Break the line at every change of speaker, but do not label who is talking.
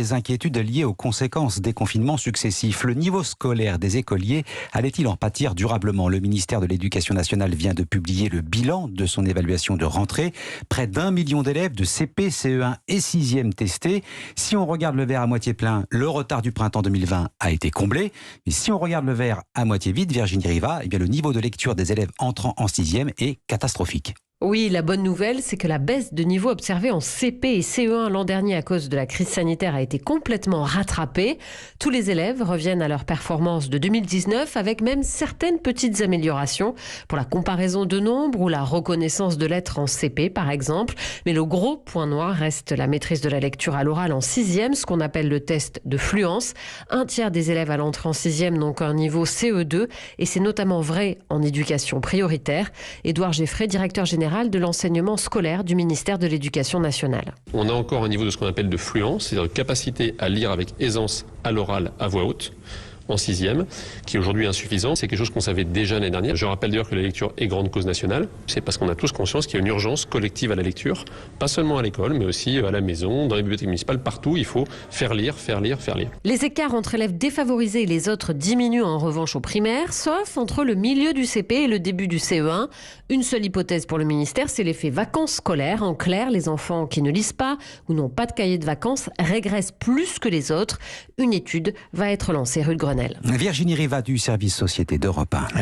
Les inquiétudes liées aux conséquences des confinements successifs. Le niveau scolaire des écoliers allait-il en pâtir durablement ? Le ministère de l'Éducation nationale vient de publier le bilan de son évaluation de rentrée. Près d'1 million d'élèves de CP, CE1 et 6e testés. Si on regarde le verre à moitié plein, le retard du printemps 2020 a été comblé. Mais si on regarde le verre à moitié vide, Virginie Riva, le niveau de lecture des élèves entrant en 6e est catastrophique.
Oui, la bonne nouvelle, c'est que la baisse de niveau observée en CP et CE1 l'an dernier à cause de la crise sanitaire a été complètement rattrapée. Tous les élèves reviennent à leur performance de 2019 avec même certaines petites améliorations pour la comparaison de nombres ou la reconnaissance de lettres en CP par exemple. Mais le gros point noir reste la maîtrise de la lecture à l'oral en 6e, ce qu'on appelle le test de fluence. Un tiers des élèves à l'entrée en 6e n'ont qu'un niveau CE2 et c'est notamment vrai en éducation prioritaire. Édouard Geffray, directeur général de l'enseignement scolaire du ministère de l'Éducation nationale.
On a encore un niveau de ce qu'on appelle de fluence, c'est-à-dire de capacité à lire avec aisance à l'oral à voix haute en 6e, qui est aujourd'hui insuffisant. C'est quelque chose qu'on savait déjà l'année dernière. Je rappelle d'ailleurs que la lecture est grande cause nationale. C'est parce qu'on a tous conscience qu'il y a une urgence collective à la lecture, pas seulement à l'école, mais aussi à la maison, dans les bibliothèques municipales, partout. Il faut faire lire, faire lire, faire lire.
Les écarts entre élèves défavorisés et les autres diminuent en revanche au primaire, sauf entre le milieu du CP et le début du CE1. Une seule hypothèse pour le ministère, c'est l'effet vacances scolaires. En clair, les enfants qui ne lisent pas ou n'ont pas de cahier de vacances régressent plus que les autres. Une étude va être lancée rue de Grenelle.
Virginie Riva du service Société d'Europe 1.